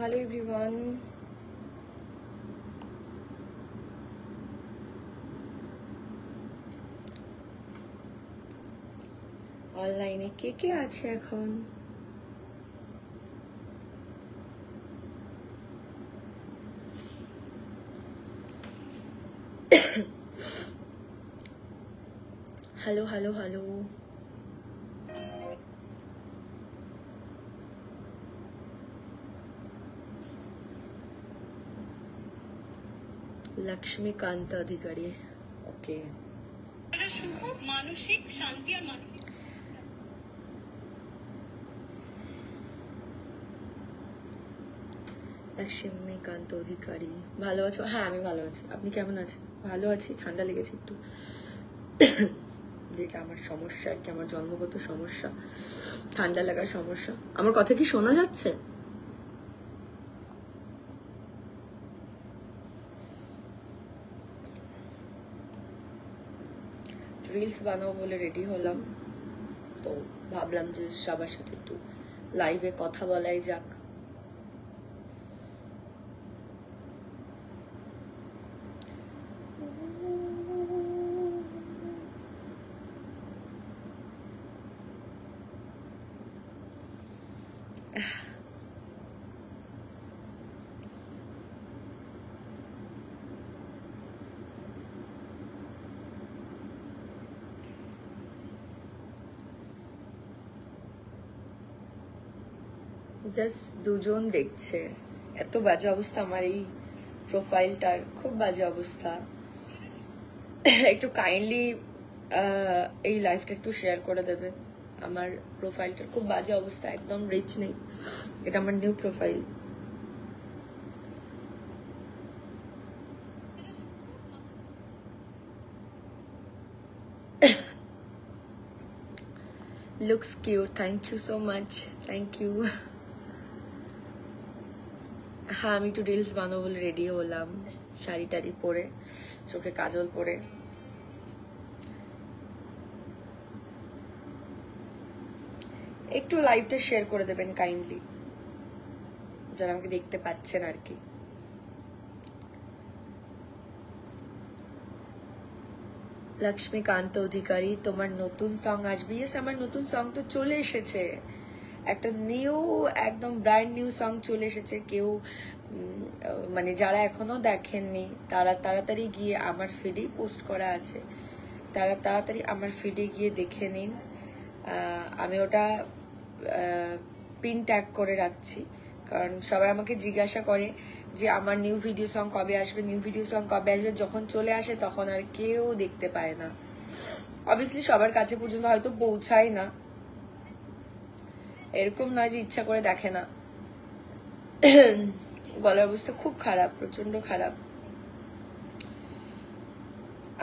Hello everyone. অনলাইনে কে কে আছে এখন? Hello hello hello. Lakshmikanta Adhikari, okay. শুভ মানসিক শান্তি আর মানসিক লক্ষ্মীকান্ত অধিকারী, ভালো আছো? হ্যাঁ আমি ভালো আছি, আপনি কেমন আছেন? ভালো আছি, ঠান্ডা লেগেছে একটু, যেটা আমার সমস্যা আর কি, আমার জন্মগত সমস্যা, ঠান্ডা লাগার সমস্যা। আমার কথা কি শোনা যাচ্ছে? রিলস বানাবো বলে রেডি হলাম, তো ভাবলাম যে সবার সাথে একটু লাইভে কথা বলাই যাক। জাস্ট দুজন দেখছে, এত বাজে অবস্থা আমার এই প্রোফাইলটার, খুব বাজে অবস্থা। একটু কাইন্ডলি এই লাইভটা একটু শেয়ার করে দেবে। আমার প্রোফাইলটার খুব বাজে অবস্থা, একদম রিচ নেই। এটা আমার new profile. Looks cute, thank you so much, thank you. হ্যাঁ আমি একটু রিলস বানাবো বলে রেডি হলাম, শাড়ি টাড়ি পরে, চোখে কাজল পরে। একটু লাইভটা শেয়ার করে দেবেন কাইন্ডলি, যারা আমাকে দেখতে পাচ্ছেন আর কি। লক্ষ্মীকান্ত অধিকারী, তোমার নতুন সং আসবে? ইয়েস, আমার নতুন সং তো চলে এসেছে, একটা নিউ, একদম ব্র্যান্ড নিউ সং চলে এসেছে। কেউ মানে যারা এখনো দেখেননি তারা তাড়াতাড়ি গিয়ে আমার ফিডে পোস্ট করা আছে, তারা তাড়াতাড়ি আমার ফিডে গিয়ে দেখে নিন। আমি ওটা পিন ট্যাগ করে রাখছি, কারণ সবাই আমাকে জিজ্ঞাসা করে যে আমার নিউ ভিডিও সং কবে আসবে, নিউ ভিডিও সং কবে আসবে। যখন চলে আসে তখন আর কেউ দেখতে পায় না, অবভিয়াসলি সবার কাছে পর্যন্ত হয়তো পৌঁছায় না, এরকম নয় যে ইচ্ছা করে দেখে না। গলার অবস্থা খুব খারাপ, প্রচন্ড খারাপ।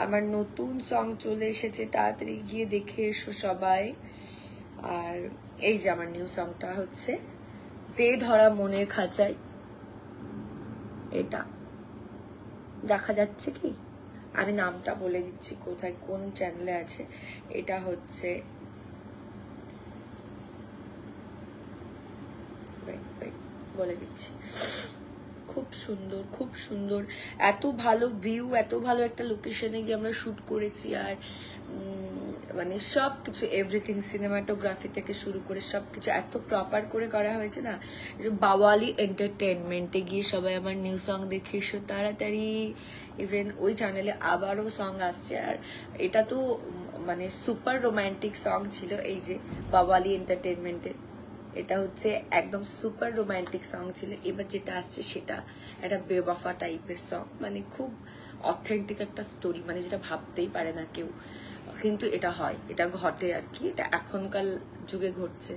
আমার নতুন সং চলে এসেছে, তাড়াতাড়ি গিয়ে দেখে এসো সবাই। আর এই যে আমার নিউ সংটা হচ্ছে দে ধরা মনের খাঁচায়, এটা দেখা যাচ্ছে কি? আমি নামটা বলে দিচ্ছি কোথায় কোন চ্যানেলে আছে। এটা হচ্ছে বলে দিচ্ছি, খুব সুন্দর, খুব সুন্দর, এত ভালো ভিউ, এত ভালো একটা লোকেশনে গিয়ে আমরা শুট করেছি। আর মানে সবকিছু এভরিথিং, সিনেমাটোগ্রাফি থেকে শুরু করে সবকিছু এত প্রপার করে করা হয়েছে না। বাওয়ালি এন্টারটেনমেন্টে গিয়ে সবাই আমার নিউ সং দেখে এসো তাড়াতাড়ি। ইভেন ওই চ্যানেলে আবারও সং আসছে, আর এটা তো মানে সুপার রোমান্টিক সং ছিল। এই যে বাওয়ালি এন্টারটেনমেন্টের, এটা হচ্ছে একদম সুপার রোমান্টিক সং ছিল। এবার যেটা আসছে সেটা একটা বেওয়াফা টাইপের সং, মানে খুব অথেন্টিক একটা স্টোরি, মানে যেটা ভাবতেই পারে না কেউ, কিন্তু এটা হয়, এটা ঘটে আর কি, এটা এখনকার যুগে ঘটছে।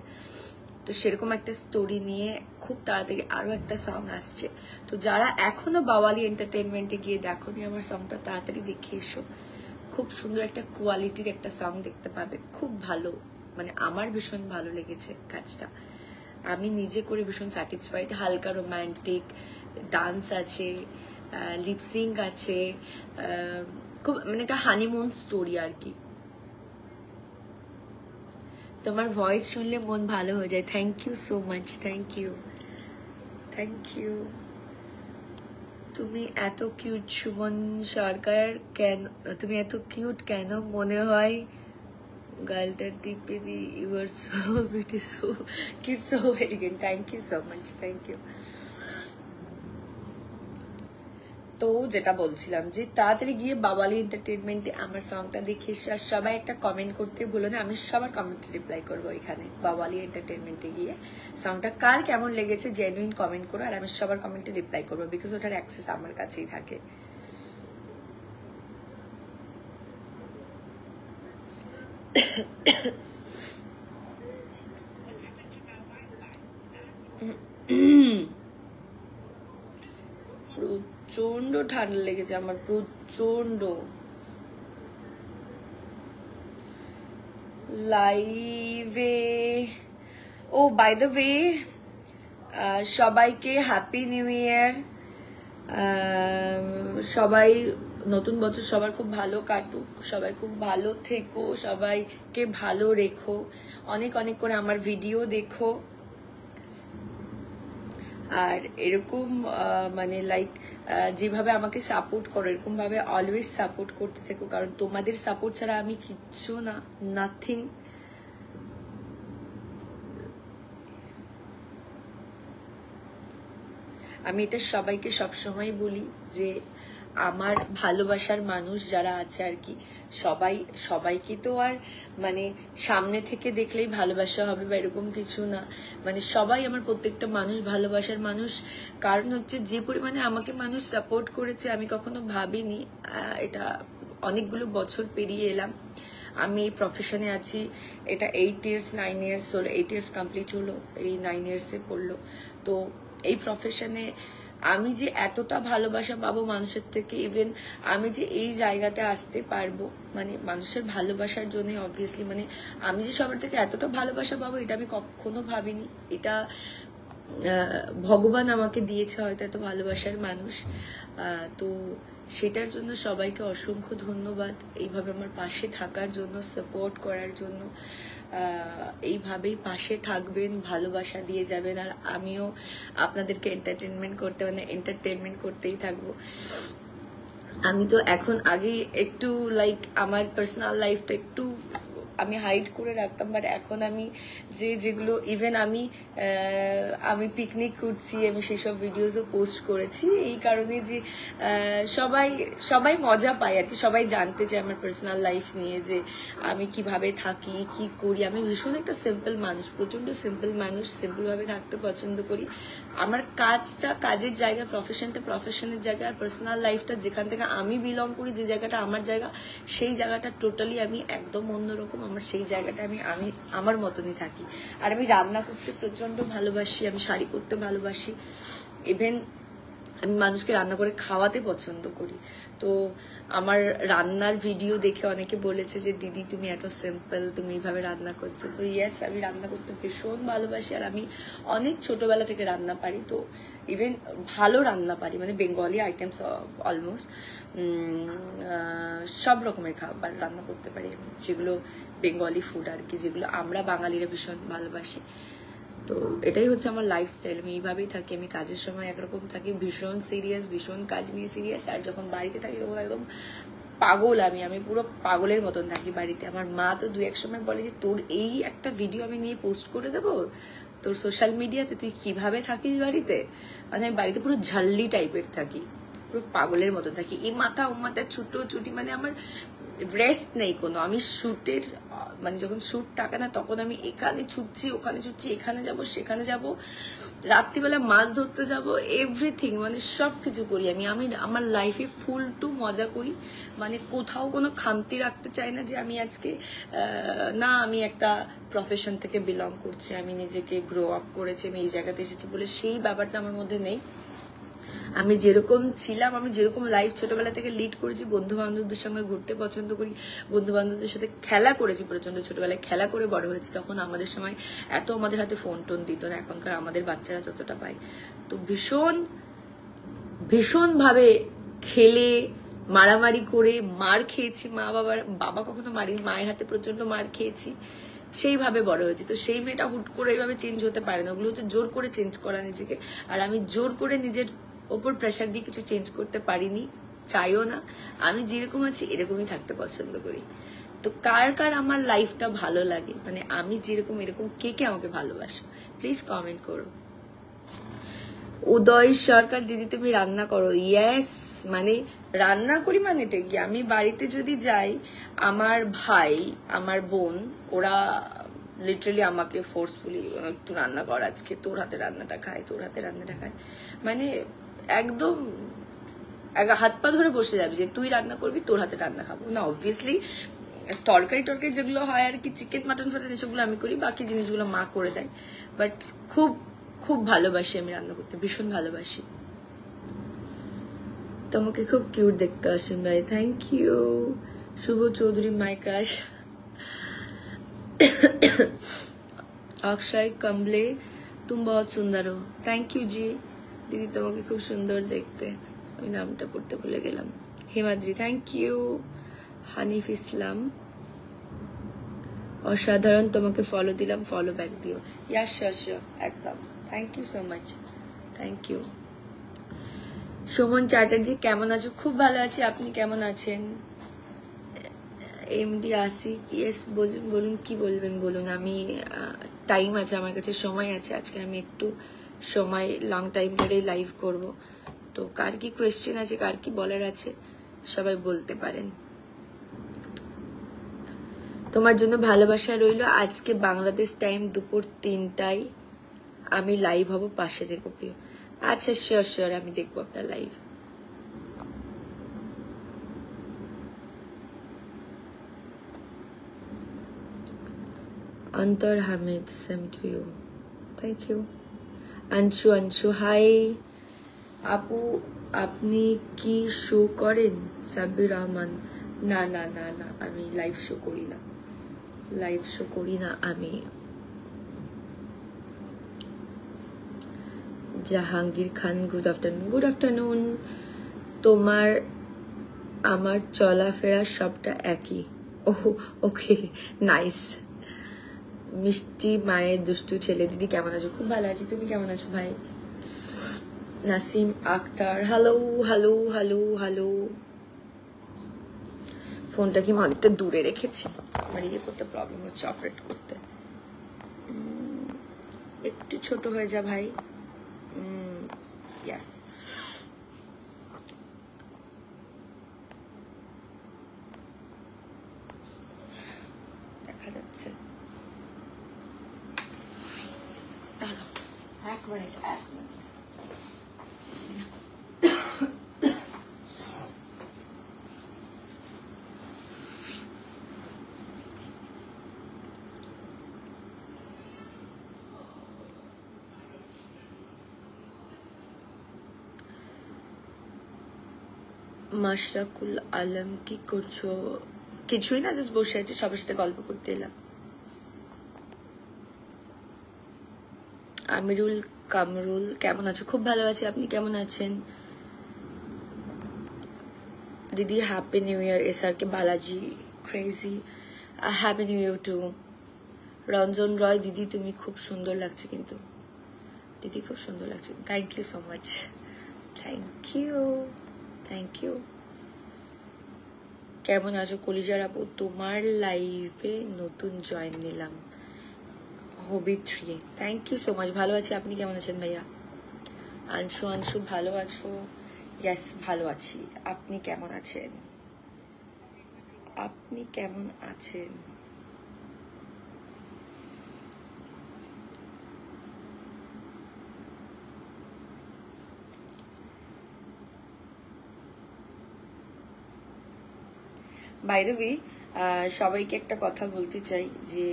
তো সেরকম একটা স্টোরি নিয়ে খুব তাড়াতাড়ি আরো একটা সং আসছে। তো যারা এখনো বাওয়ালি এন্টারটেনমেন্টে গিয়ে দেখোনি আমার সংটা, তাড়াতাড়ি দেখে এসো। খুব সুন্দর একটা কোয়ালিটির একটা সং দেখতে পাবে, খুব ভালো, মানে আমার ভীষণ ভালো লেগেছে কাজটা, আমি নিজে করে ভীষণ স্যাটিসফাইড। হালকা রোমান্টিক ডান্স আছে, লিপসিং আছে, খুব মানে একটা হানিমুন স্টোরি আর কি। তোমার ভয়েস শুনলে মন ভালো হয়ে যায়, thank you so much, thank you. Thank you. তুমি এত কিউট সুমন সরকার, কেন তুমি এত কিউট কেন মনে হয় গার্লটা টিপে দি? You are so beauty, so cute, so elegant. Thank you so much, thank you. তো যেটা বলছিলাম যে তাড়াতাড়ি গিয়ে বাওয়ালি এন্টারটেনমেন্টে আমার সংটা দেখে এসে, আর সবাই একটা কমেন্ট করতে বলো না, আমি সবার কমেন্টে রিপ্লাই করবো এখানে। বাওয়ালি এন্টারটেনমেন্টে গিয়ে সংটা কার কেমন লেগেছে জেনুইন কমেন্ট করো, আর আমি সবার কমেন্টে রিপ্লাই করবো, বিকজ ওটার অ্যাক্সেস আমার কাছেই থাকে। প্রচন্ড ঠান্ডা লেগেছে আমার, প্রচন্ড। লাইভে, ও বাই দ্য ওয়ে সবাইকে হ্যাপি নিউ ইয়ার। সবাই নতুন বছর সবার খুব ভালো কাটুক, সবাই খুব ভালো থেকো, সবাইকে ভালো রেখো, অনেক অনেক করে আমার ভিডিও দেখো, আর এরকম মানে লাইক যেভাবে আমাকে সাপোর্ট করো এরকম ভাবে অলওয়েজ সাপোর্ট করতে থেকো, কারণ তোমাদের সাপোর্ট ছাড়া আমি কিচ্ছু না, নাথিং। আমি এটা সবাইকে সবসময় বলি যে আমার ভালোবাসার মানুষ যারা আছে আর কি, সবাইকে তো আর মানে সামনে থেকে দেখলেই ভালোবাসা হবে বা এরকম কিছু না, মানে সবাই আমার প্রত্যেকটা মানুষ ভালোবাসার মানুষ। কারণ হচ্ছে যে পরিমাণে আমাকে মানুষ সাপোর্ট করেছে আমি কখনো ভাবিনি। এটা অনেকগুলো বছর পেরিয়ে এলাম, আমি এই প্রফেশনে আছি, এটা 8 years 9 years হলো, 8 years কমপ্লিট হলো, এই 9 years-এ পড়লো। তো এই প্রফেশনে আমি যে এতটা ভালোবাসা পাবো মানুষের থেকে, ইভেন আমি যে এই জায়গাতে আসতে পারবো মানে মানুষের ভালোবাসার জন্য, অবভিয়াসলি মানে আমি যে সবার থেকে এতটা ভালোবাসা পাবো এটা আমি কখনো ভাবিনি। এটা ভগবান আমাকে দিয়েছে হয়তো এত ভালোবাসার মানুষ। তো সেটার জন্য সবাইকে অসংখ্য ধন্যবাদ, এইভাবে আমার পাশে থাকার জন্য, সাপোর্ট করার জন্য। এইভাবেই পাশে থাকবেন, ভালোবাসা দিয়ে যাবেন, আর আমিও আপনাদেরকে এন্টারটেনমেন্ট করতেই থাকবো। আমি তো এখন আগে একটু লাইক আমার পার্সোনাল লাইফটা একটু আমি হাইড করে রাখতাম, বাট এখন আমি যেগুলো ইভেন আমি পিকনিক করছি, আমি সেসব ভিডিওসও পোস্ট করেছি এই কারণে যে সবাই মজা পায় আর কি, সবাই জানতে চায় আমার পার্সোনাল লাইফ নিয়ে, যে আমি কিভাবে থাকি, কি করি। আমি ভীষণ একটা সিম্পল মানুষ, প্রচন্ড সিম্পল মানুষ, সিম্পলভাবে থাকতে পছন্দ করি। আমার কাজটা কাজের জায়গা, প্রফেশনটা প্রফেশনের জায়গা, আর পার্সোনাল লাইফটা যেখান থেকে আমি বিলং করি, যে জায়গাটা আমার জায়গা, সেই জায়গাটা টোটালি আমি একদম অন্যরকম। আমার সেই জায়গাটা আমি আমার মতনই থাকি। আর আমি রান্না করতে প্রচন্ড ভালোবাসি, আমি শাড়ি পরতে ভালোবাসি, ইভেন আমি মানুষকে রান্না করে খাওয়াতে পছন্দ করি। তো আমার রান্নার ভিডিও দেখে অনেকে বলেছে যে দিদি তুমি এত সিম্পল, তুমি এইভাবে রান্না করছো। তো ইয়েস, আমি রান্না করতে ভীষণ ভালোবাসি, আর আমি অনেক ছোটবেলা থেকে রান্না পারি। তো ইভেন ভালো রান্না পারি, মানে বেঙ্গলি আইটেমস অলমোস্ট সব রকমের খাবার রান্না করতে পারি আমি, যেগুলো বেঙ্গলি ফুড আর কি, যেগুলো আমরা বাঙালিরা ভীষণ ভালোবাসি। তো এটাই হচ্ছে আমার লাইফস্টাইল, আমি এইভাবেই থাকি। আমি কাজের সময় একরকম থাকি, ভীষণ সিরিয়াস, ভীষণ কাজ নিয়ে সিরিয়াস, আর যখন বাড়িতে থাকি তখন একদম পাগল। আমি পুরো পাগলের মতন থাকি বাড়িতে। আমার মা তো 2-1 সময় বলে যে তোর এই একটা ভিডিও আমি নিয়ে পোস্ট করে দেবো তোর সোশ্যাল মিডিয়াতে, তুই কিভাবে থাকিস বাড়িতে। মানে আমি বাড়িতে পুরো ঝাল্লি টাইপের থাকি, পুরো পাগলের মতন থাকি, এই মাথা ও মাথা ছুটি, মানে আমার রেস্ট নেই কোনো। আমি শুটের মানে যখন শুট থাকে না তখন আমি এখানে ছুটছি, ওখানে ছুটছি, এখানে যাব সেখানে যাব, রাত্রিবেলা মাছ ধরতে যাব, এভরিথিং মানে সব কিছু করি আমি আমার লাইফে ফুল টু মজা করি। মানে কোথাও কোনো খামতি রাখতে চাই না যে আমি আজকে না আমি একটা প্রফেশন থেকে বিলং করছি, আমি নিজেকে গ্রো আপ করেছি, আমি এই জায়গাতে এসেছি বলে সেই ব্যাপারটা আমার মধ্যে নেই। আমি যেরকম ছিলাম, আমি যেরকম লাইফ ছোটবেলা থেকে লিড করেছি, বন্ধু বান্ধবদের সঙ্গে ঘুরতে পছন্দ করি, বন্ধু বান্ধবদের সাথে খেলা করেছি, প্রচন্ড ছোটবেলায় খেলা করে বড় হয়েছি। তখন আমাদের সময় এত আমাদের হাতে ফোন টোন দিত না, এখনকার আমাদের বাচ্চারা যতটা পায়। তো ভীষণ ভাবে খেলে মারামারি করে মার খেয়েছি, বাবা কখনো মারিনি, মায়ের হাতে প্রচন্ড মার খেয়েছি। সেইভাবে বড় হয়েছি। তো সেই মেয়েটা হুট করে এইভাবে চেঞ্জ হতে পারে না, ওগুলো হচ্ছে জোর করে চেঞ্জ করা নিজেকে। আর আমি জোর করে নিজের ওপর প্রেশার দিয়ে কিছু চেঞ্জ করতে পারিনি, চাইও না। আমি যেরকম আছি এরকমই থাকতে পছন্দ করি। তো কার কার আমার লাইফটা ভালো লাগে, মানে আমি যেরকম এরকম কে কে আমাকে ভালোবাসো প্লিজ কমেন্ট করো। উদয় সরকার, দিদি তুমি রান্না করো? ইয়েস, মানে রান্না করি মানে এটা কি, আমি বাড়িতে যদি যাই, আমার ভাই আমার বোন ওরা লিটারালি আমাকে ফোর্সফুলি একটু রান্না কর, আজকে তোর হাতে রান্নাটা খায়, তোর হাতে রান্নাটা খায়, মানে একদম হাত পা ধরে বসে যাবি যে তুই রান্না করবি, তোর হাতে রান্না খাবো না। অবভিয়াসলি তরকারি টরকারি যেগুলো হয় আর কি, চিকেন মাটন ফাটন এসবগুলো আমি করি, বাকি জিনিসগুলো মা করে দেয়। বাট খুব খুব ভালোবাসি আমি রান্না করতে, ভীষণ ভালোবাসি। তোমাকে খুব কিউট দেখতে আসেন ভাই, thank you. Shubho Chowdhury my crush. Akshay Kamle तुम बहुत सुंदर हो, थैंक यू जी। दीदी তোমাকে খুব সুন্দর দেখতে, আমি নামটা পড়তে ভুলে গেলাম। Himadri, thank you. হানিফ ইসলাম, অসাধারণ, তোমাকে ফলো দিলাম, ফলো ব্যাক দিও। ইয়া শিওর শিওর, একদম, thank you so much, thank you. Suman Chatterjee, কেমন আছো? খুব ভালো আছি, আপনি কেমন আছেন? এমডি আসিক, ইয়েস বলুন, বলুন কি বলবেন বলুন, আমি টাইম আছে আমার কাছে, সময় আছে। আজকে আমি একটু সময় লং টাইম ধরে লাইভ করব, তো কার কি কোয়েশ্চেন আছে, কার কি বলার আছে সবাই বলতে পারেন। তোমার জন্য ভালোবাসা রইল। আজকে বাংলাদেশ টাইম দুপুর 3টায় আমি লাইভ হব, পাশে দেখো প্রিয়। আচ্ছা শিওর শিওর, আমি দেখবো আপনার live. Antar Hamid, same to you, thank you. Anshu, Anshu hi আপু, আপনি কি শো করেন? সাব্বির রহমান, না না না না, আমি লাইভ শো করি না, লাইভ শো করি না আমি। জাহাঙ্গীর খান, গুড আফটারনুন, গুড আফটারনুন। তোমার আমার চলাফেরা সবটা একই। ওহ ওকে, নাইস। মিষ্টি মায়ের দুষ্টু ছেলে, দিদি কেমন আছো? খুব ভালো আছি, তুমি কেমন আছো ভাই? Nasim Akhtar, hello hello hello hello. ফোনটা কি অনেকটা দূরে রেখেছি, আমার ইয়ে করতে প্রবলেম হচ্ছে, অপারেট করতে। একটু ছোট হয়ে যা ভাই। ইয়েস, দেখা যাচ্ছে, দাঁড়াও এক মিনিট, এক মিনিট। মাশরাকুল আলম, কি করছো? কিছুই না, জাস্ট বসে আছি, সবার সাথে গল্প করতে এলাম। আমিরুল কামরুল, কেমন আছো? খুব ভালো আছি, আপনি কেমন আছেন? দিদি happy new year. SR K Balaji, crazy, happy new year too. Ranjan Roy, দিদি তুমি খুব সুন্দর লাগছে, কিন্তু দিদি খুব সুন্দর লাগছে, thank you so much, thank you, thank you. কেমন আছো কলিজার আপু? তোমার লাইভে নতুন জয়েন নিলাম, হবি 3, থ্যাংক ইউ সো মাচ, ভালো আছি, আপনি কেমন আছেন ভাইয়া? আনশু, আনশু ভালো আছো? ইয়েস ভালো আছি, আপনি কেমন আছেন? আপনি কেমন আছেন? বাই দ্য ওয়ে, সবাইকে একটা কথা বলতে চাই যে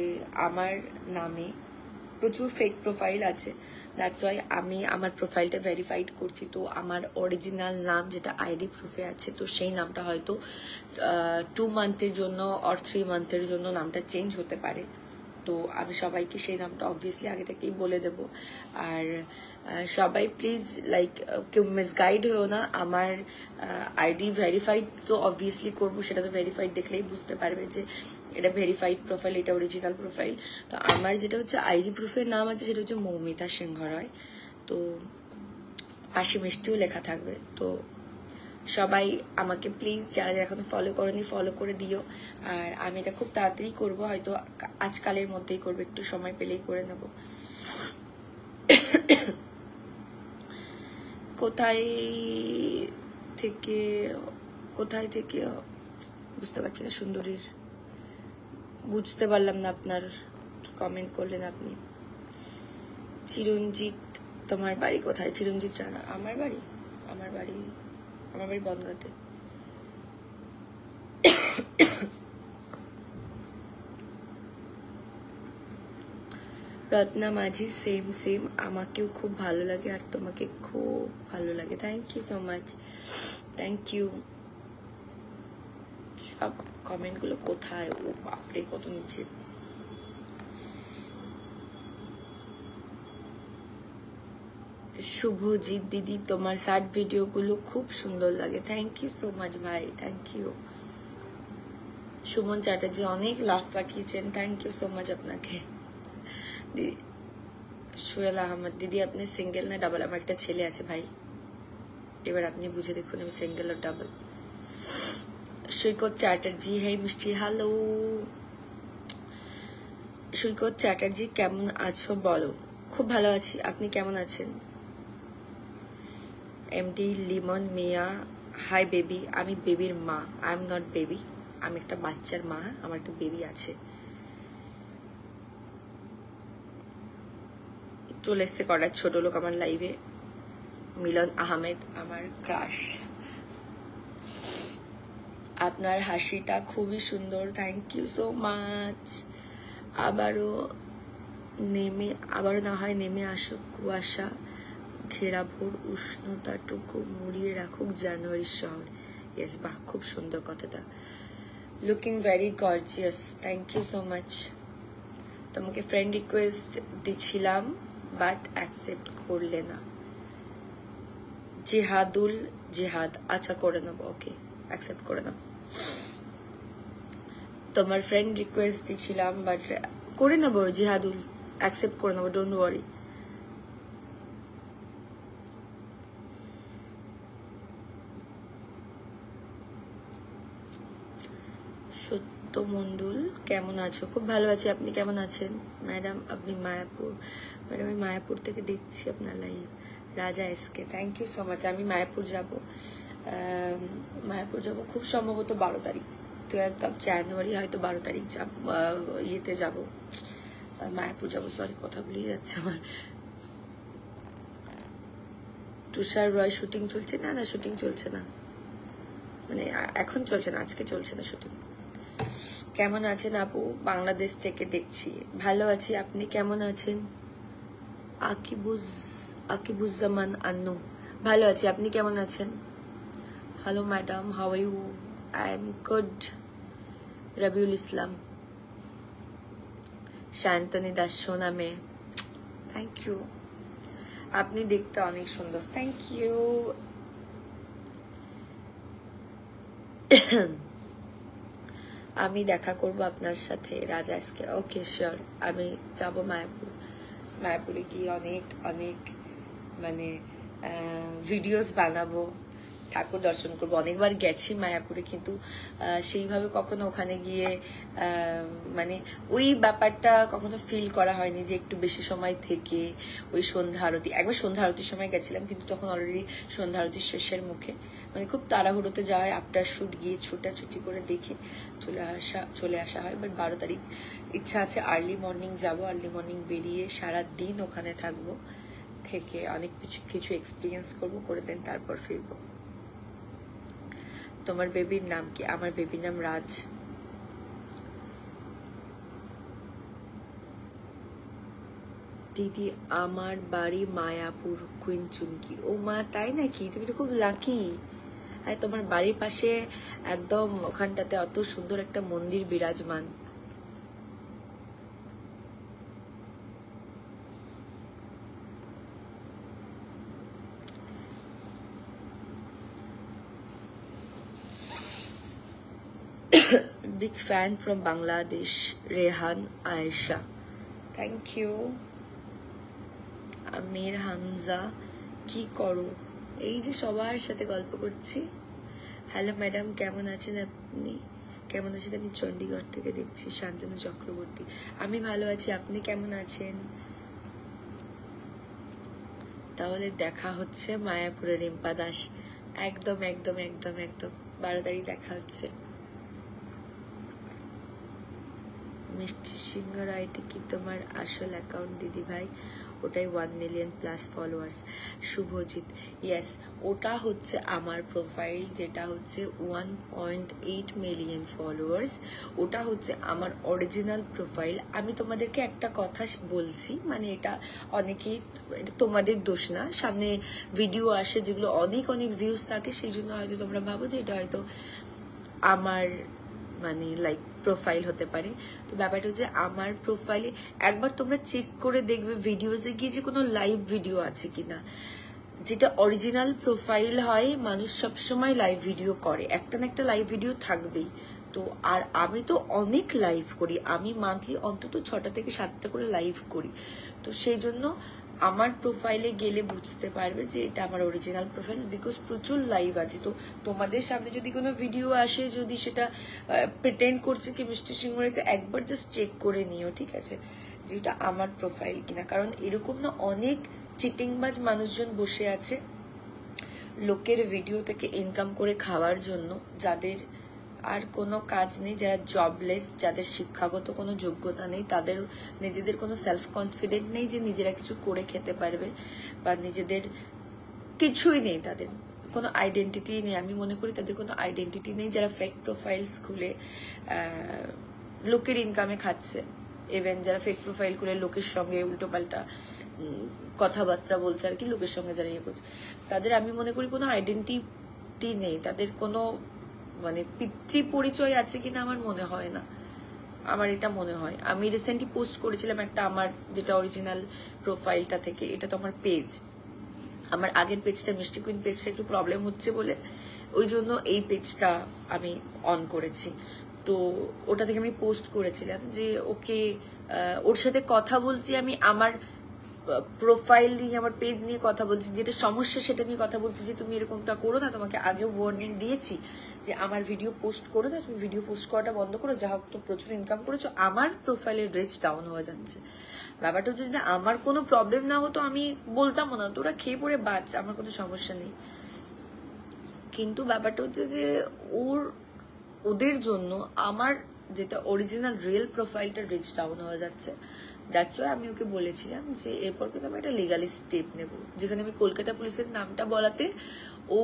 আমার নামে প্রচুর ফেক প্রোফাইল আছে, দ্যাটস ওয়াই আমি আমার প্রোফাইলটা ভেরিফাইড করছি। তো আমার অরিজিনাল নাম যেটা আইডি প্রুফে আছে, তো সেই নামটা হয়তো 2 মান্থের জন্য অর 3 মান্থের জন্য নামটা চেঞ্জ হতে পারে। তো আমি সবাইকে সেই নামটা অবভিয়াসলি আগে থেকেই বলে দেব। আর সবাই প্লিজ লাইক কেউ মিসগাইড হয়েও না, আমার আইডি ভেরিফাইড তো অবভিয়াসলি করবো, সেটা তো ভেরিফাইড দেখলেই বুঝতে পারবে যে এটা ভেরিফাইড প্রোফাইল, এটা অরিজিনাল প্রোফাইল। তো আমার যেটা হচ্ছে আইডি প্রুফের নাম আছে সেটা হচ্ছে মৌমিতা সিংহ রয়। তো পাশে মিষ্টিও লেখা থাকবে। তো সবাই আমাকে প্লিজ যারা যারা এখনো ফলো করেনি ফলো করে দিও। আর আমি এটা খুব তাড়াতাড়ি করবো, হয়তো আজকালের মধ্যেই করবো, একটু সময় পেলেই করে নেব। কোথায় থেকে বুঝতে পারছি না সুন্দরীর, বুঝতে পারলাম না আপনার কি কমেন্ট করলেন আপনি। চিরঞ্জিত, তোমার বাড়ি কোথায়? চিরঞ্জিত রানা। আমার বাড়ি বনগাঁতে। রত্না মাঝি, সেম আমাকেও খুব ভালো লাগে আর তোমাকে খুব ভালো লাগে। Thank you so much, thank you. সব কমেন্ট গুলো কোথায়? ও বাপরে কত নিচে। শুভজিৎ দিদি, তোমার সাইড ভিডিও গুলো খুব সুন্দর লাগে। থ্যাংক ইউ সো মাচ ভাই, থ্যাংক ইউ। সুমন চ্যাটার্জি অনেক লাভ পাঠিয়েছেন, থ্যাংক ইউ সো মাচ আপনাকে। সুয়েল আহমদ, দিদি আপনি সিঙ্গেল না ডাবল? আমার একটা ছেলে আছে ভাই, এবার আপনি বুঝে দেখুন আমি সিঙ্গেল আর ডাবল। সৈকত চ্যাটার্জি, হেই মিষ্টি, হ্যালো। সৈকত চ্যাটার্জি কেমন আছো বলো? খুব ভালো আছি, আপনি কেমন আছেন? এমডি লিমন মিয়া, হাই বেবি। আমি বেবির মা, আই এম নট বেবি, আমি একটা বাচ্চার মা, আমার একটা বেবি আছে। চলে এসছে করার ছোট লোক আমার লাইভে। মিলন আহমেদ আমার ক্রাশ। আপনার হাসিটা খুবই সুন্দর, থ্যাংক ইউ সো মাচ। আবারও না হয় নেমে আসুক কুয়াশা, ঘেরাভোর উষ্ণতাটুকু মুড়িয়ে রাখুক জানুয়ারির শহর। ইয়েস, বাহ, খুব সুন্দর কথাটা। Looking very gorgeous, thank you so much. তোমাকে ফ্রেন্ড রিকোয়েস্ট দিছিলাম বাট অ্যাকসেপ্ট করলে না। জিহাদ, আচ্ছা করে নেবো, ওকে অ্যাকসেপ্ট করে নেবো। তোমার ফ্রেন্ড রিকোয়েস্ট দিছিলাম বাট করে নেবো জিহাদুল, অ্যাকসেপ্ট করে নেবো, ডোন্ট ওয়ারি। সত্য মন্ডল, কেমন আছো? খুব ভালো আছি, আপনি কেমন আছেন? ম্যাডাম আপনি মায়াপুর? ম্যাডাম আমি মায়াপুর থেকে দেখছি আপনার live. Raja SK, thank you so much. আমি মায়াপুর যাব খুব সম্ভবত 12 তারিখ, 12th of January, হয়তো 12 তারিখ যাব, ইয়েতে যাব, মায়াপুর যাব। সরি, কথা ভুলিয়ে যাচ্ছে আমার। তুষার রয়, শুটিং চলছে? না শুটিং চলছে না, মানে এখন চলছে না, আজকে চলছে না শুটিং। কেমন আছেন আপু? বাংলাদেশ থেকে দেখছি, ভালো আছি, আপনি কেমন আছেন? আকিবুজ্জামান আন্নু, ভালো আছি, আপনি কেমন আছেন? Hello madam, how are you? I am good. Rabiul Islam, Shantani Das, সোনামে, থ্যাংক ইউ। আপনি দেখতে অনেক সুন্দর, থ্যাংক ইউ। আমি দেখা করব আপনার সাথে রাজা আজকে, ওকে শিওর। আমি যাব মায়াপুরে গিয়ে অনেক মানে ভিডিওস বানাবো, ঠাকুর দর্শন করবো। অনেকবার গেছি মায়াপুরে, কিন্তু সেইভাবে কখনো ওখানে গিয়ে মানে ওই ব্যাপারটা কখনো ফিল করা হয়নি যে একটু বেশি সময় থেকে ওই সন্ধ্যা আরতি। একবার সন্ধ্যা আরতির সময় গেছিলাম, কিন্তু তখন অলরেডি সন্ধ্যা আরতির শেষের মুখে, মানে খুব তাড়াহুড়োতে যাওয়া হয়, আফটার শুট গিয়ে ছুটাছুটি করে দেখে চলে আসা হয়। বাট 12 তারিখ ইচ্ছা আছে আর্লি মর্নিং যাব, আর্লি মর্নিং বেরিয়ে সারাদিন ওখানে থাকবো, থেকে অনেক কিছু এক্সপিরিয়েন্স করবো, করে দেন তারপর ফিরবো। তোমার বেবির নাম কি? আমার বেবির নাম রাজ। দিদি আমার বাড়ি মায়াপুর, কুইন চুমকি। ও মা, তাই নাকি? তুমি তো খুব লাকি। আর তোমার বাড়ির পাশে একদম ওখানটাতে অত সুন্দর একটা মন্দির বিরাজমান। big fan from Bangladesh, Rehan Aisha. Thank you. Amir Hamza, কি করো? এই যে সবার সাথে গল্প করছি। হ্যালো ম্যাডাম, কেমন আছেন আপনি? কেমন আছেন? আমি চণ্ডীগড় থেকে দেখছি। শান্তনু চক্রবর্তী, আমি ভালো আছি, আপনি কেমন আছেন? তাহলে দেখা হচ্ছে মায়াপুরে। রিম্পা দাস, একদম একদম একদম একদম 12 তারিখ দেখা হচ্ছে। মিষ্টি সিংহ রায়টি কি তোমার আসল অ্যাকাউন্ট দিদি ভাই? ওটাই 1 million plus followers. Shubhojit, yes, ওটা হচ্ছে আমার প্রোফাইল, যেটা হচ্ছে 1.8 মিলিয়ন ফলোয়ার্স। ওটা হচ্ছে আমার অরিজিনাল প্রোফাইল। আমি তোমাদেরকে একটা কথা বলছি, মানে এটা অনেকেই, তোমাদের দোষ না, সামনে ভিডিও আসে যেগুলো অনেক অনেক ভিউজ থাকে, সেই জন্য হয়তো তোমরা ভাবো যে এটা হয়তো আমার মানে লাইক প্রোফাইল হতে পারে। তো ব্যাপারটা হচ্ছে আমার প্রোফাইলে একবার তোমরা চেক করে দেখবে ভিডিওসে গিয়ে যে কোনো লাইভ ভিডিও আছে কিনা। যেটা অরিজিনাল প্রোফাইল হয়, মানুষ সবসময় লাইভ ভিডিও করে, একটা না একটা লাইভ ভিডিও থাকবেই। তো আর আমি তো অনেক লাইভ করি, আমি মান্থলি অন্তত 6টা থেকে 7টা করে লাইভ করি। তো সেই জন্য আমার প্রোফাইলে গেলে বুঝতে পারবে যে এটা আমার অরিজিনাল প্রোফাইল, বিকজ প্রচুর লাইভ আছে। তো তোমাদের সামনে যদি কোনো ভিডিও আসে, যদি সেটা প্রিটেন্ড করছে কি মিষ্টি সিংহরে, তো একবার জাস্ট চেক করে নিও, ঠিক আছে, যে এটা আমার প্রোফাইল কিনা। কারণ এরকম না অনেক চিটিংবাজ মানুষজন বসে আছে লোকের ভিডিও থেকে ইনকাম করে খাওয়ার জন্য, যাদের আর কোনো কাজ নেই, যারা জবলেস, যাদের শিক্ষাগত কোনো যোগ্যতা নেই, তাদের নিজেদের কোনো সেলফ কনফিডেন্ট নেই যে নিজেরা কিছু করে খেতে পারবে, বা নিজেদের কিছুই নেই, তাদের কোনো আইডেন্টিটি নেই। আমি মনে করি তাদের কোনো আইডেন্টিটি নেই, যারা ফেক প্রোফাইলস খুলে লোকের ইনকামে খাচ্ছে। ইভেন যারা ফেক প্রোফাইল খুলে লোকের সঙ্গে উল্টোপাল্টা কথাবার্তা বলছে আর কি, লোকের সঙ্গে যারা ইয়ে করছে, তাদের আমি মনে করি কোনো আইডেন্টিটি নেই, তাদের কোনো মানে পিতৃ পরিচয় আছে কিনা আমার মনে হয় না। আমার এটা মনে হয়, আমি রিসেন্টলি পোস্ট করেছিলাম একটা আমার যেটা অরিজিনাল প্রোফাইলটা থেকে, এটা তো আমার পেজ, আমার আগের পেজটা মিষ্টি কুইন পেজটা একটু প্রবলেম হচ্ছে বলে ওই জন্য এই পেজটা আমি অন করেছি। তো ওটা থেকে আমি পোস্ট করেছিলাম যে ওকে, ওর সাথে কথা বলছি আমি, আমার প্রোফাইল নিয়ে, আমার পেজ নিয়ে কথা বলছি, যেটা সমস্যা সেটা নিয়ে কথা বলছি, যে তুমি এরকমটা করো না, তোমাকে আগেও ওয়ার্নিং দিয়েছি যে আমার ভিডিও পোস্ট করো না, তুমি ভিডিও পোস্ট করাটা বন্ধ করো, যা হোক তো প্রচুর ইনকাম করেছো, আমার প্রোফাইলের রিচ ডাউন হয়ে যাচ্ছে। ব্যাপারটা হচ্ছে যদি আমার কোনো প্রবলেম না হতো আমি বলতামও না, তোরা খেয়ে পড়ে বাঁচ, আমার কোনো সমস্যা নেই। কিন্তু ব্যাপারটা হচ্ছে যে ওদের জন্য আমার যেটা অরিজিনাল রিয়েল প্রোফাইলটা রিচ ডাউন হয়ে যাচ্ছে। দ্যাটস ওয়াই আমি ওকে বলেছিলাম যে এরপর কিন্তু আমি একটা লিগালি স্টেপ নেব, যেখানে আমি কলকাতা পুলিশের নামটা বলাতে ও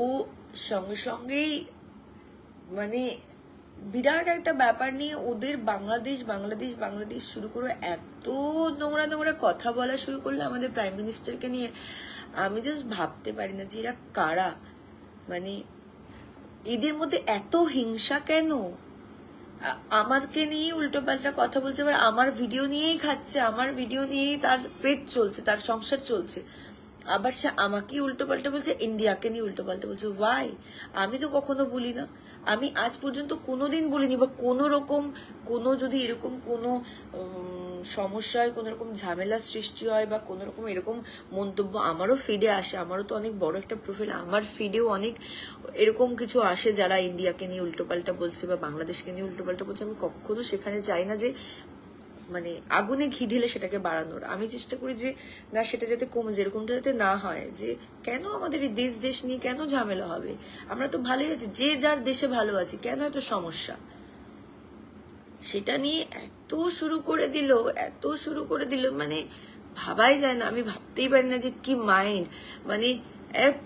সঙ্গে সঙ্গেই মানে বিরাট একটা ব্যাপার নিয়ে ওদের বাংলাদেশ বাংলাদেশ বাংলাদেশ শুরু করে এত নোংরা নোংরা কথা বলা শুরু করলো আমাদের প্রাইম মিনিস্টারকে নিয়ে। আমি জাস্ট ভাবতে পারি না যে এরা কারা, মানে এদের মধ্যে এত হিংসা কেন? আমাকে নিয়ে উল্টো পাল্টা কথা বলছে, আবার আমার ভিডিও নিয়েই খাচ্ছে, আমার ভিডিও নিয়েই তার পেট চলছে, তার সংসার চলছে, আবার সে আমাকে উল্টো পাল্টা বলছে, ইন্ডিয়াকে নিয়ে উল্টো পাল্টা বলছে। ওয়াই? আমি তো কখনো বলি না, আমি আজ পর্যন্ত কোনোদিন বলিনি, বা কোনো রকম কোনো যদি এরকম কোনো সমস্যা হয়, কোনো রকম ঝামেলা সৃষ্টি হয়, বা কোনো রকম এরকম মন্তব্য আমারও ফিডে আসে, আমারও তো অনেক বড় একটা প্রোফাইল, আমার ফিডেও অনেক এরকম কিছু আসে যারা ইন্ডিয়াকে নিয়ে উল্টোপাল্টা বলছে বা বাংলাদেশকে নিয়ে উল্টোপাল্টা বলছে। আমি কখনো সেখানে যাই না যে মানে আগুনে ঘি ঢেলে সেটাকে বাড়ানোর, আমি চেষ্টা করি যে না, সেটা যাতে কমে, যেরকমটা যাতে না হয়, যে কেন আমাদের এই দেশ নিয়ে কেন ঝামেলা হবে, আমরা তো ভালোই আছি, যে যার দেশে ভালো আছি, কেন এত সমস্যা? সেটা নিয়ে এত শুরু করে দিল মানে ভাবাই যায় না, আমি ভাবতেই পারি না যে কি মাইন্ড, মানে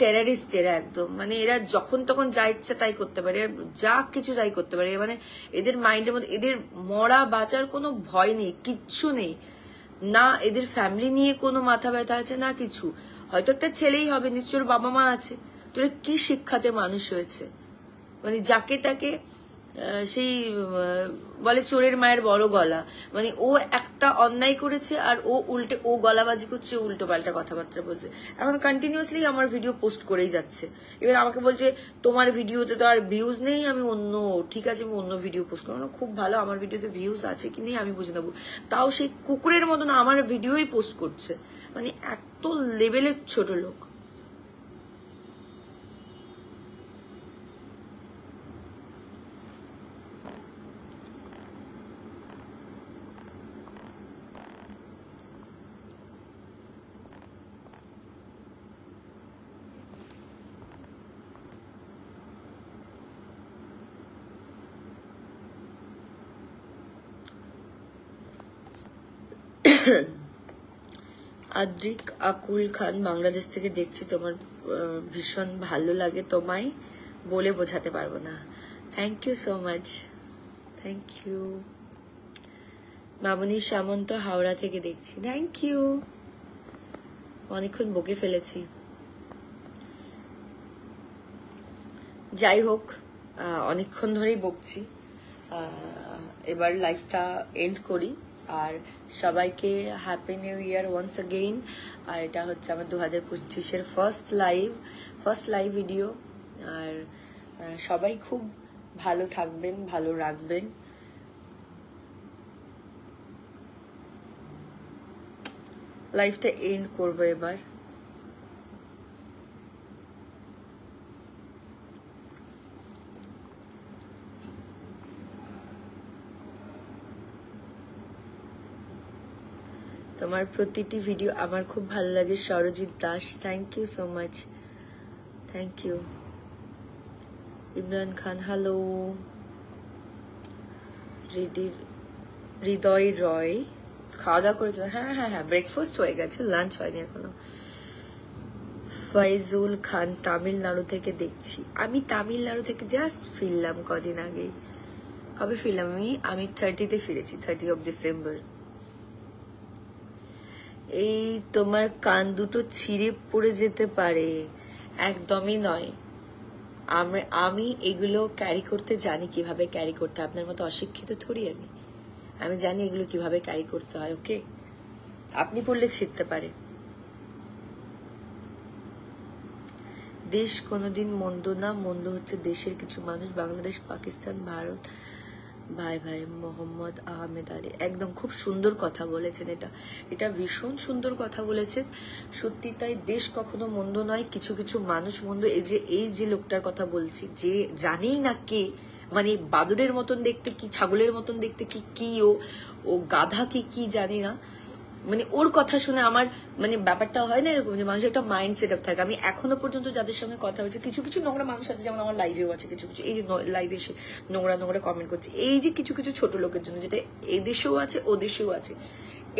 টেরারিস্ট এরা একদম, মানে এরা যখন তখন যা ইচ্ছা তাই করতে পারে, যা কিছু তাই করতে পারে, মানে এদের মাইন্ডের মধ্যে এদের মরা বাঁচার কোনো ভয় নেই, কিচ্ছু নেই না, এদের ফ্যামিলি নিয়ে কোনো মাথা ব্যথা আছে না কিছু। হয়তো একটা ছেলেই হবে, নিশ্চয় বাবা মা আছে, তোরা কি শিক্ষাতে মানুষ হয়েছে, মানে যাকে তাকে সেই বলে চোরের মায়ের বড় গলা, মানে ও একটা অন্যায় করেছে আর ও গলাবাজি করছে, উল্টো পাল্টা কথাবার্তা বলছে। এখন কন্টিনিউয়াসলি আমার ভিডিও পোস্ট করেই যাচ্ছে। এবার আমাকে বলছে তোমার ভিডিওতে তো আর ভিউজ নেই, আমি অন্য, ঠিক আছে আমি অন্য ভিডিও পোস্ট করবো। খুব ভালো, আমার ভিডিওতে ভিউজ আছে কি নেই আমি বুঝে নেবো। তাও সেই কুকুরের মতন আমার ভিডিওই পোস্ট করছে, মানে এত লেভেলের ছোট লোক। আদ্রিক আকুল খান, বাংলাদেশ থেকে দেখছি, তোমার ভীষণ ভালো লাগে, তোমায় বলে বোঝাতে পারবো না। Thank you so much, thank you. Mamoni Samanta, Howrah থেকে দেখছি, থ্যাংক ইউ। অনেকক্ষণ বকে ফেলেছি, যাই হোক অনেকক্ষণ ধরেই বকছি। এবার লাইফটা এন্ড করি, আর সবাইকে happy new year once again. আর এটা হচ্ছে আমার 2025-এর ফার্স্ট লাইভ ভিডিও। আর সবাই খুব ভালো থাকবেন, ভালো রাখবেন। লাইফটা এন্ড করবো এবার। তোমার প্রতিটি ভিডিও আমার খুব ভালো লাগে। Sarajit Das, thank you so much, thank you. Imran Khan, hello. Hriday Roy, খাওয়া দাওয়া করেছো? হ্যাঁ হ্যাঁ হ্যাঁ, ব্রেকফাস্ট হয়ে গেছে, লাঞ্চ হয়নি এখনো। ফাইজুল খান, তামিলনাড়ু থেকে দেখছি। আমি তামিলনাড়ু থেকে জাস্ট ফিরলাম কদিন আগে। কবে ফিরলাম আমি 30-তে ফিরেছি, 30 ডিসেম্বর। এই তোমার কান দুটো ছিঁড়ে পড়ে যেতে পারে, একদমই নয়। আমি এগুলো ক্যারি করতে জানি, কিভাবে ক্যারি করতে। আপনার মতো অশিক্ষিত থরি আমি জানি এগুলো কিভাবে ক্যারি করতে হয়। ওকে, আপনি পড়লে ছিঁড়তে পারে। দেশ কোনোদিন মন্দ না, মন্দ হচ্ছে দেশের কিছু মানুষ। বাংলাদেশ, পাকিস্তান, ভারত ভাই ভাই। মোহাম্মদ আহমেদ আলী, একদম খুব সুন্দর কথা বলেছেন। এটা ভীষণ সুন্দর কথা বলেছেন, সত্যি তাই। দেশ কখনো মন্দ নয়, কিছু কিছু মানুষ মন্দ। এই যে লোকটার কথা বলছি, যে জানেই না কে, মানে বাদুড়ের মতন দেখতে কি, ছাগলের মতন দেখতে কি ও গাধা কি জানি না, মানে ওর কথা শুনে আমার মানে ব্যাপারটা হয় না এরকম, যে মানুষের একটা মাইন্ড সেট আপ থাকে। আমি এখনো পর্যন্ত যাদের সঙ্গে কথা হয়েছে, কিছু কিছু নোংরা মানুষ আছে, যেমন আমার লাইভেও আছে কিছু কিছু, এই লাইভে এসে নোংরা কমেন্ট করছে, এই যে কিছু কিছু ছোট লোকের জন্য, যেটা এদেশেও আছে ও দেশেও আছে,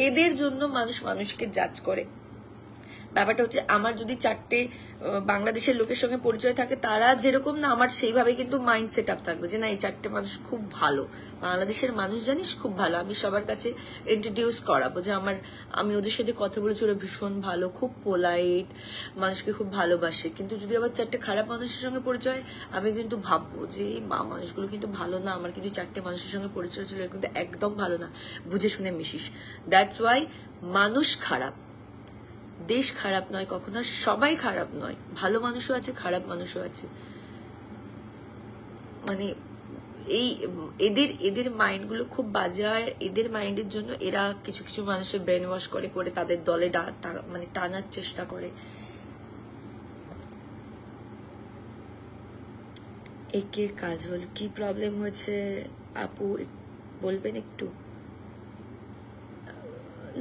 এদের জন্য মানুষকে জাজ করে। ব্যাপারটা হচ্ছে, আমার যদি 4টে বাংলাদেশের লোকের সঙ্গে পরিচয় থাকে, তারা যেরকম না, আমার সেইভাবে কিন্তু মাইন্ড সেট আপ থাকবে, যে না এই 4টে মানুষ খুব ভালো, বাংলাদেশের মানুষ জানিস খুব ভালো। আমি সবার কাছে ইন্ট্রোডিউস করাবো যে আমি ওদের সাথে কথা বলেছি, ওরা ভীষণ ভালো, খুব পোলাইট, মানুষকে খুব ভালোবাসে। কিন্তু যদি আবার 4টে খারাপ মানুষের সঙ্গে পরিচয়, আমি কিন্তু ভাববো যে মানুষগুলো কিন্তু ভালো না, আমার কিন্তু 4টে মানুষের সঙ্গে পরিচয় ছিল, কিন্তু একদম ভালো না, বুঝে শুনে মিশিস। দ্যাটস ওয়াই মানুষ খারাপ, দেশ খারাপ নয় কখনো, সবাই খারাপ নয়, ভালো মানুষও আছে, খারাপ মানুষও আছে। মানে এদের মাইন্ডগুলো খুব বাজে হয়। এদের মাইন্ডের জন্য এরা কিছু কিছু মানুষের ব্রেন ওয়াশ করে তাদের দলে মানে টানার চেষ্টা করে। একে কাজল, কি প্রবলেম হয়েছে আপু বলবেন একটু?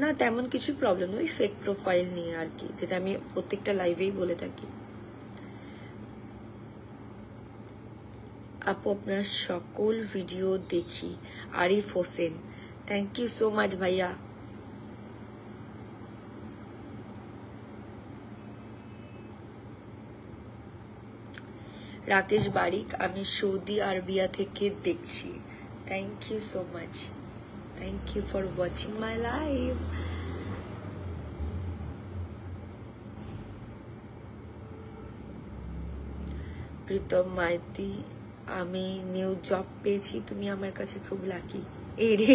না তেমন কিছু প্রবলেম নয়, ফেক প্রোফাইল নিয়ে আর কি, যেটা আমি প্রত্যেকটা লাইভেই বলে থাকি। আপু আপনার সকল ভিডিও দেখি। Arif Hossain, thank you so much ভাইয়া। রাকেশ বারিক, আমি সৌদি আরবিয়া থেকে দেখছি। Thank you so much, thank you for watching my live. Pritam Maiti, আমি নিউ জব পেয়েছি, তুমি আমার কাছে খুব লাকি। এই রে,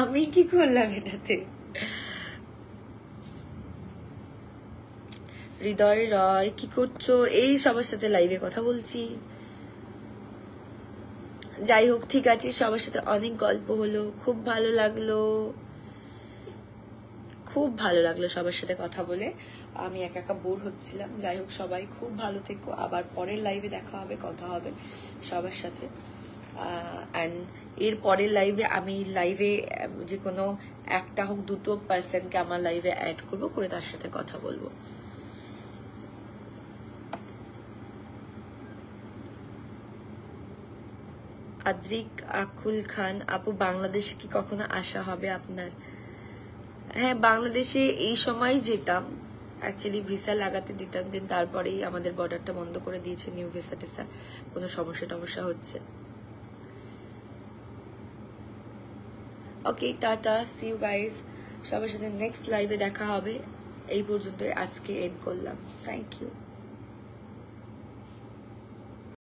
আমি কি করলাম এটাতে? হৃদয় রয়, কি করছো? এই সবার সাথে লাইভে কথা বলছি। যাই হোক, ঠিক আছে, সবার সাথে অনেক গল্প হলো, খুব ভালো লাগলো, খুব ভালো লাগলো সবার সাথে কথা বলে। আমি একা একা বোর হচ্ছিলাম। যাই হোক, সবাই খুব ভালো থেকো, আবার পরের লাইভে দেখা হবে, কথা হবে সবার সাথে। অ্যান্ড এর পরের লাইভে আমি লাইভে যে কোনো একটা হোক দুটো পার্সনকে আমার লাইভে অ্যাড করবো, করে তার সাথে কথা বলবো। আদ্রিক আকুল খান আপু, বাংলাদেশে কি কখনো আসা হবে আপনার? হ্যাঁ, বাংলাদেশে এই সময় যেতাম, অ্যাকচুয়ালি ভিসা লাগাতে দিতাম, দিন তারপরেই আমাদের বর্ডারটা বন্ধ করে দিয়েছে, নিউ ভিসা টিসা কোনো সমস্যা হচ্ছে। ওকে, টাটা, সি ইউ গাইস, সবার সাথে নেক্সট লাইভে দেখা হবে। এই পর্যন্ত আজকে এন্ড করলাম, থ্যাংক ইউ।